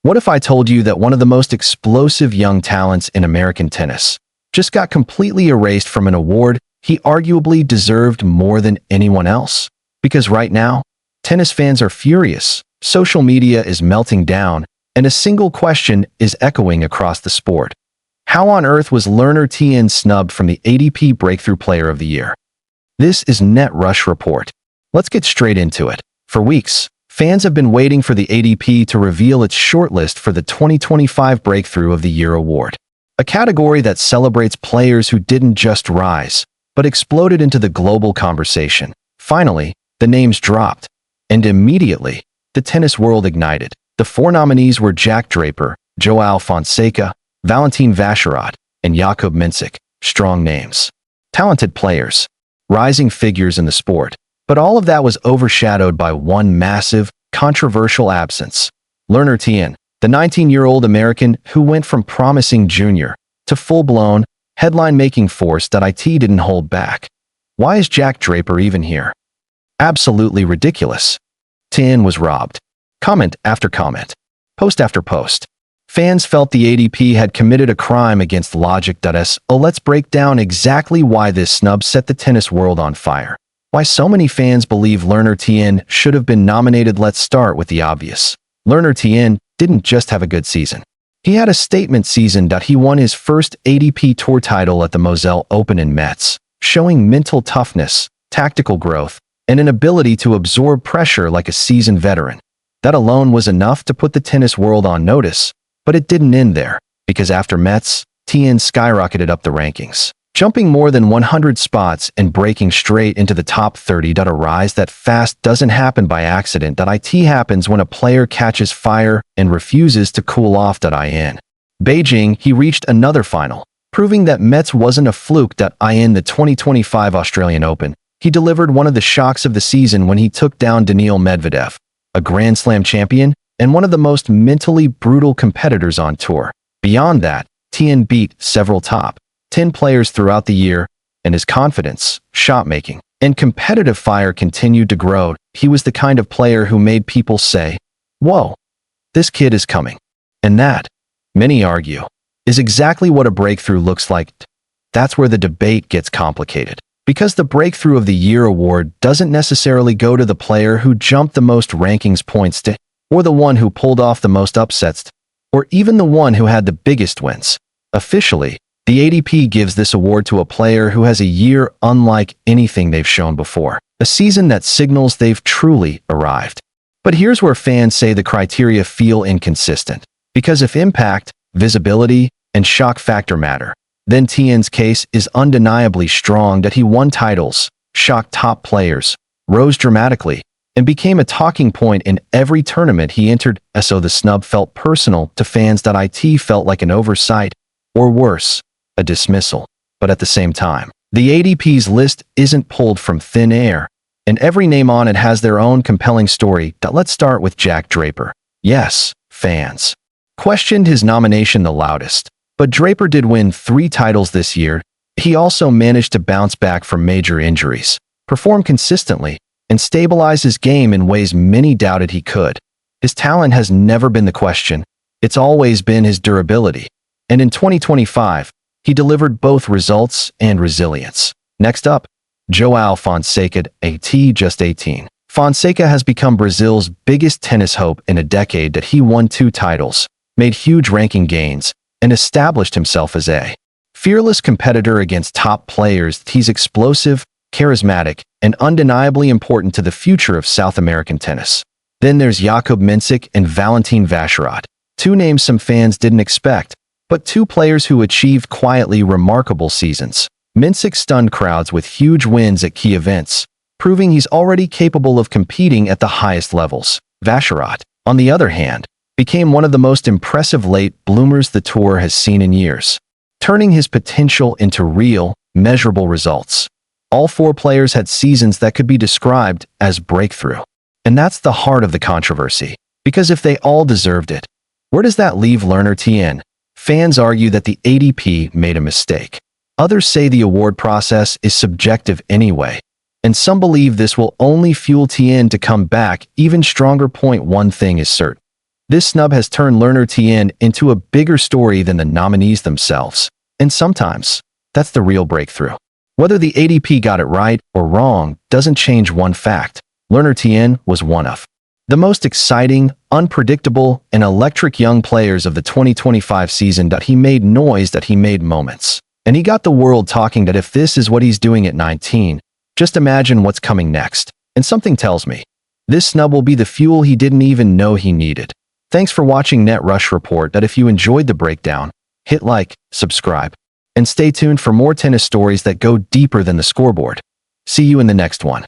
What if I told you that one of the most explosive young talents in American tennis just got completely erased from an award he arguably deserved more than anyone else? Because right now, tennis fans are furious, social media is melting down, and a single question is echoing across the sport. How on earth was Tien snubbed from the ATP Breakthrough Player of the Year? This is Net Rush Report. Let's get straight into it. For weeks, fans have been waiting for the ATP to reveal its shortlist for the 2025 Breakthrough of the Year award, a category that celebrates players who didn't just rise, but exploded into the global conversation. Finally, the names dropped, and immediately, the tennis world ignited. The four nominees were Jack Draper, Joao Fonseca, Valentin Vacherot, and Jakub Mensik. Strong names. Talented players. Rising figures in the sport. But all of that was overshadowed by one massive, controversial absence. Tien, the 19-year-old American who went from promising junior to full-blown, headline-making force that IT didn't hold back. Why is Jack Draper even here? Absolutely ridiculous. Tien was robbed. Comment after comment. Post after post. Fans felt the ATP had committed a crime against logic. Let's break down exactly why this snub set the tennis world on fire. Why so many fans believe Tien should have been nominated. Let's start with the obvious. Tien didn't just have a good season. He had a statement season. He won his first ATP Tour title at the Moselle Open in Metz, showing mental toughness, tactical growth, and an ability to absorb pressure like a seasoned veteran. That alone was enough to put the tennis world on notice. But it didn't end there, because after Metz, Tien skyrocketed up the rankings, jumping more than 100 spots and breaking straight into the top 30. A rise that fast doesn't happen by accident. It happens when a player catches fire and refuses to cool off. In Beijing, he reached another final, proving that Metz wasn't a fluke. In the 2025 Australian Open, he delivered one of the shocks of the season when he took down Daniil Medvedev, a Grand Slam champion and one of the most mentally brutal competitors on tour. Beyond that, Tien beat several top 10 players throughout the year, and his confidence, shot-making, and competitive fire continued to grow. He was the kind of player who made people say, "Whoa, this kid is coming." And that, many argue, is exactly what a breakthrough looks like. That's where the debate gets complicated. Because the Breakthrough of the Year award doesn't necessarily go to the player who jumped the most rankings points or the one who pulled off the most upsets, or even the one who had the biggest wins. Officially, the ATP gives this award to a player who has a year unlike anything they've shown before, a season that signals they've truly arrived. But here's where fans say the criteria feel inconsistent. Because if impact, visibility, and shock factor matter, then Tien's case is undeniably strong. He won titles, shocked top players, rose dramatically, and became a talking point in every tournament he entered. So the snub felt personal to fans. It felt like an oversight, or worse, a dismissal. But at the same time, the ATP's list isn't pulled from thin air, and every name on it has their own compelling story. Let's start with Jack Draper. Yes, fans questioned his nomination the loudest, but Draper did win 3 titles this year. He also managed to bounce back from major injuries, perform consistently, and stabilize his game in ways many doubted he could. His talent has never been the question. It's always been his durability. And in 2025, he delivered both results and resilience. Next up, Joao Fonseca, just 18. Fonseca has become Brazil's biggest tennis hope in a decade. He won 2 titles, made huge ranking gains, and established himself as a fearless competitor against top players. He's explosive, charismatic, and undeniably important to the future of South American tennis. Then there's Jakub Mensik and Valentin Vacherot, 2 names some fans didn't expect, but 2 players who achieved quietly remarkable seasons. Mensik stunned crowds with huge wins at key events, proving he's already capable of competing at the highest levels. Vacherot, on the other hand, became one of the most impressive late bloomers the tour has seen in years, turning his potential into real, measurable results. All 4 players had seasons that could be described as breakthrough. And that's the heart of the controversy. Because if they all deserved it, where does that leave Tien? Fans argue that the ATP made a mistake. Others say the award process is subjective anyway. And some believe this will only fuel Tien to come back even stronger. One thing is certain. This snub has turned learner Tien into a bigger story than the nominees themselves. And sometimes, that's the real breakthrough. Whether the ATP got it right or wrong doesn't change one fact. Learner Tien was one of the most exciting, unpredictable, and electric young players of the 2025 season. He made noise, that he made moments. And he got the world talking. That if this is what he's doing at 19, just imagine what's coming next. And something tells me this snub will be the fuel he didn't even know he needed. Thanks for watching Net Rush Report. That if you enjoyed the breakdown, hit like, subscribe, and stay tuned for more tennis stories that go deeper than the scoreboard. See you in the next one.